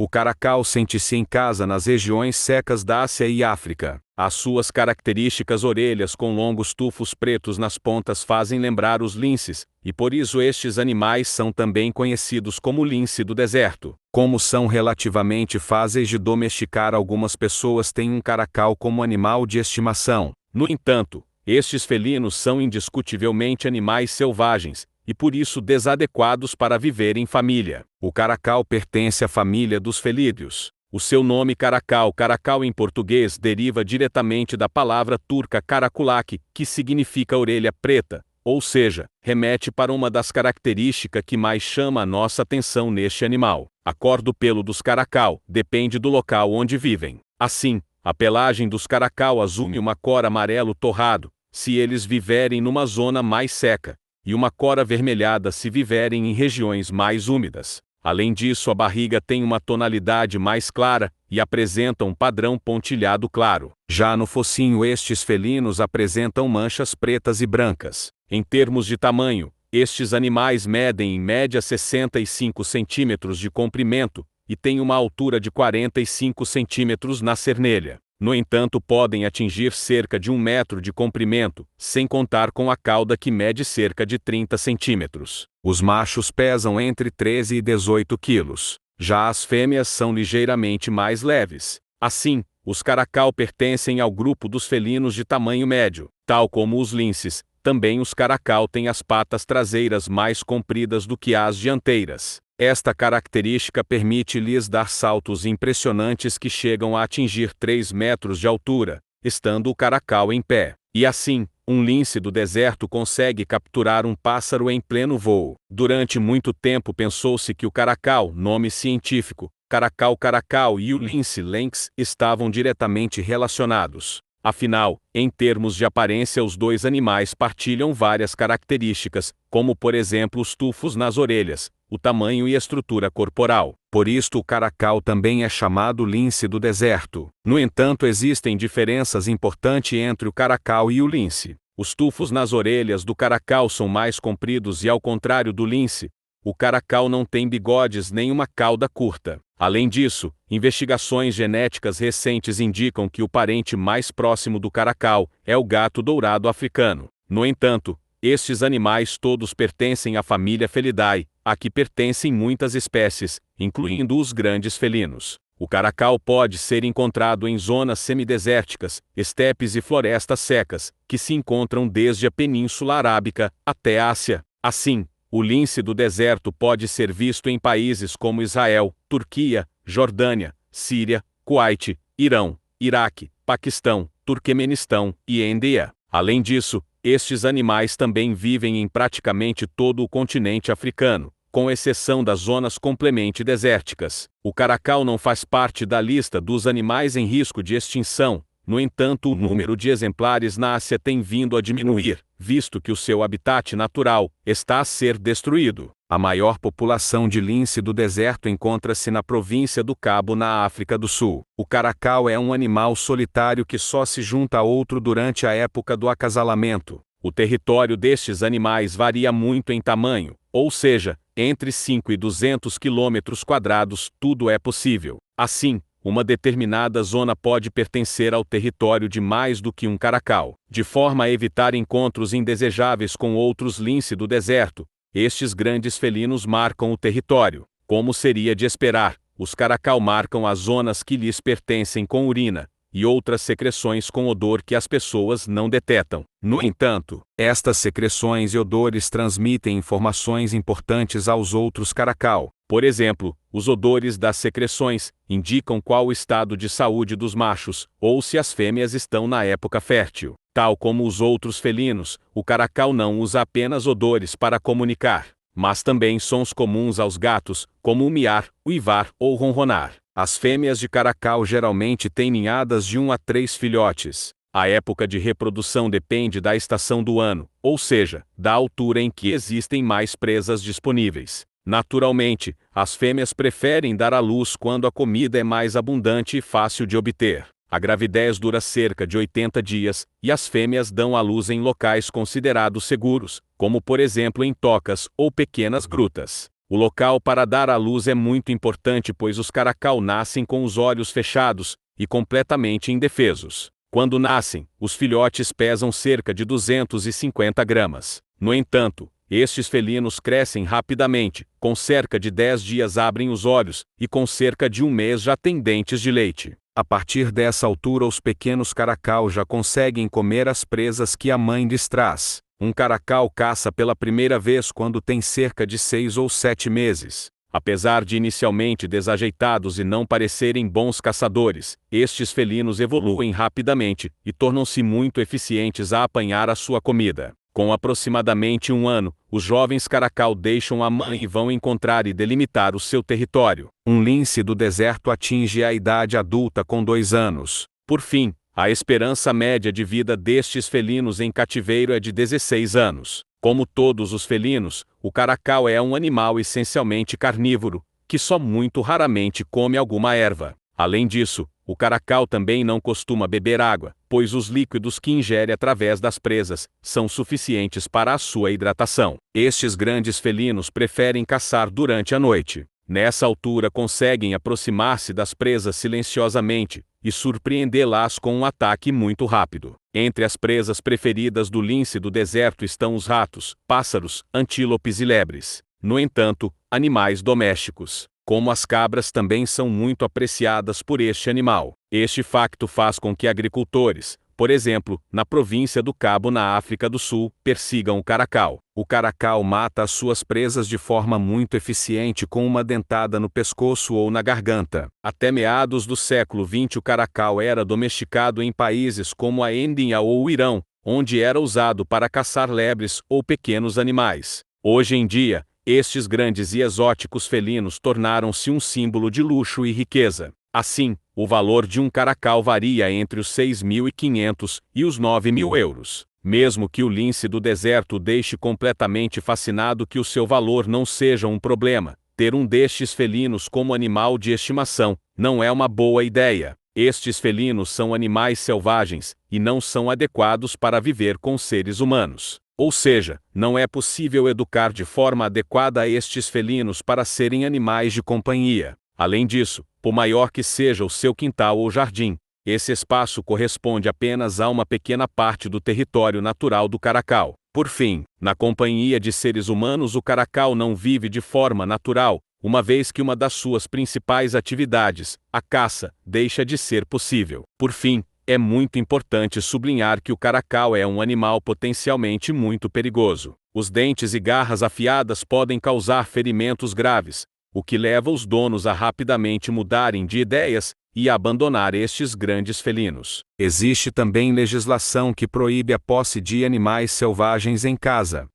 O caracal sente-se em casa nas regiões secas da Ásia e África. As suas características orelhas com longos tufos pretos nas pontas fazem lembrar os linces, e por isso estes animais são também conhecidos como lince do deserto. Como são relativamente fáceis de domesticar, algumas pessoas têm um caracal como animal de estimação. No entanto, estes felinos são indiscutivelmente animais selvagens, e por isso desadequados para viver em família. O caracal pertence à família dos felídeos. O seu nome caracal em português deriva diretamente da palavra turca karakulak, que significa orelha preta, ou seja, remete para uma das características que mais chama a nossa atenção neste animal. A cor do pelo dos caracal depende do local onde vivem. Assim, a pelagem dos caracal assume uma cor amarelo torrado, se eles viverem numa zona mais seca, e uma cor avermelhada se viverem em regiões mais úmidas. Além disso, a barriga tem uma tonalidade mais clara e apresenta um padrão pontilhado claro. Já no focinho, estes felinos apresentam manchas pretas e brancas. Em termos de tamanho, estes animais medem em média 65 centímetros de comprimento e têm uma altura de 45 centímetros na cernelha. No entanto, podem atingir cerca de 1 metro de comprimento, sem contar com a cauda que mede cerca de 30 centímetros. Os machos pesam entre 13 e 18 quilos. Já as fêmeas são ligeiramente mais leves. Assim, os caracal pertencem ao grupo dos felinos de tamanho médio. Tal como os linces, também os caracal têm as patas traseiras mais compridas do que as dianteiras. Esta característica permite-lhes dar saltos impressionantes que chegam a atingir 3 metros de altura, estando o caracal em pé. E assim, um lince do deserto consegue capturar um pássaro em pleno voo. Durante muito tempo pensou-se que o caracal, nome científico, caracal e o lince lynx estavam diretamente relacionados. Afinal, em termos de aparência, os dois animais partilham várias características, como por exemplo os tufos nas orelhas, o tamanho e a estrutura corporal. Por isto o caracal também é chamado lince do deserto. No entanto, existem diferenças importantes entre o caracal e o lince. Os tufos nas orelhas do caracal são mais compridos e, ao contrário do lince, o caracal não tem bigodes nem uma cauda curta. Além disso, investigações genéticas recentes indicam que o parente mais próximo do caracal é o gato dourado africano. No entanto, estes animais todos pertencem à família Felidae, a que pertencem muitas espécies, incluindo os grandes felinos. O caracal pode ser encontrado em zonas semidesérticas, estepes e florestas secas, que se encontram desde a Península Arábica até a Ásia. Assim, o lince do deserto pode ser visto em países como Israel, Turquia, Jordânia, Síria, Kuwait, Irão, Iraque, Paquistão, Turquemenistão e Índia. Além disso, estes animais também vivem em praticamente todo o continente africano, com exceção das zonas completamente desérticas. O caracal não faz parte da lista dos animais em risco de extinção. No entanto, o número de exemplares na Ásia tem vindo a diminuir, visto que o seu habitat natural está a ser destruído. A maior população de lince do deserto encontra-se na província do Cabo, na África do Sul. O caracal é um animal solitário que só se junta a outro durante a época do acasalamento. O território destes animais varia muito em tamanho, ou seja, entre 5 e 200 km², tudo é possível. Assim, uma determinada zona pode pertencer ao território de mais do que um caracal. De forma a evitar encontros indesejáveis com outros lince do deserto, estes grandes felinos marcam o território. Como seria de esperar, os caracal marcam as zonas que lhes pertencem com urina e outras secreções com odor que as pessoas não detectam. No entanto, estas secreções e odores transmitem informações importantes aos outros caracal. Por exemplo, os odores das secreções indicam qual o estado de saúde dos machos, ou se as fêmeas estão na época fértil. Tal como os outros felinos, o caracal não usa apenas odores para comunicar, mas também sons comuns aos gatos, como o miar, uivar ou ronronar. As fêmeas de caracal geralmente têm ninhadas de 1 a 3 filhotes. A época de reprodução depende da estação do ano, ou seja, da altura em que existem mais presas disponíveis. Naturalmente, as fêmeas preferem dar à luz quando a comida é mais abundante e fácil de obter. A gravidez dura cerca de 80 dias, e as fêmeas dão à luz em locais considerados seguros, como por exemplo em tocas ou pequenas grutas. O local para dar à luz é muito importante, pois os caracal nascem com os olhos fechados e completamente indefesos. Quando nascem, os filhotes pesam cerca de 250 gramas. No entanto, estes felinos crescem rapidamente, com cerca de 10 dias abrem os olhos, e com cerca de um mês já têm dentes de leite. A partir dessa altura, os pequenos caracal já conseguem comer as presas que a mãe lhes traz. Um caracal caça pela primeira vez quando tem cerca de 6 ou 7 meses. Apesar de inicialmente desajeitados e não parecerem bons caçadores, estes felinos evoluem rapidamente e tornam-se muito eficientes a apanhar a sua comida. Com aproximadamente um ano, os jovens caracal deixam a mãe e vão encontrar e delimitar o seu território. Um lince do deserto atinge a idade adulta com 2 anos. Por fim, a esperança média de vida destes felinos em cativeiro é de 16 anos. Como todos os felinos, o caracal é um animal essencialmente carnívoro, que só muito raramente come alguma erva. Além disso, o caracal também não costuma beber água, pois os líquidos que ingere através das presas são suficientes para a sua hidratação. Estes grandes felinos preferem caçar durante a noite. Nessa altura conseguem aproximar-se das presas silenciosamente e surpreendê-las com um ataque muito rápido. Entre as presas preferidas do lince do deserto estão os ratos, pássaros, antílopes e lebres. No entanto, animais domésticos, como as cabras, também são muito apreciadas por este animal. Este facto faz com que agricultores, por exemplo, na província do Cabo na África do Sul, persigam o caracal. O caracal mata as suas presas de forma muito eficiente com uma dentada no pescoço ou na garganta. Até meados do século XX o caracal era domesticado em países como a Índia ou o Irão, onde era usado para caçar lebres ou pequenos animais. Hoje em dia, estes grandes e exóticos felinos tornaram-se um símbolo de luxo e riqueza. Assim, o valor de um caracal varia entre os 6.500 e os 9.000 euros. Mesmo que o lince do deserto o deixe completamente fascinado, que o seu valor não seja um problema, ter um destes felinos como animal de estimação não é uma boa ideia. Estes felinos são animais selvagens e não são adequados para viver com seres humanos. Ou seja, não é possível educar de forma adequada estes felinos para serem animais de companhia. Além disso, por maior que seja o seu quintal ou jardim, esse espaço corresponde apenas a uma pequena parte do território natural do caracal. Por fim, na companhia de seres humanos o caracal não vive de forma natural, uma vez que uma das suas principais atividades, a caça, deixa de ser possível. Por fim, é muito importante sublinhar que o caracal é um animal potencialmente muito perigoso. Os dentes e garras afiadas podem causar ferimentos graves, o que leva os donos a rapidamente mudarem de ideias e abandonar estes grandes felinos. Existe também legislação que proíbe a posse de animais selvagens em casa.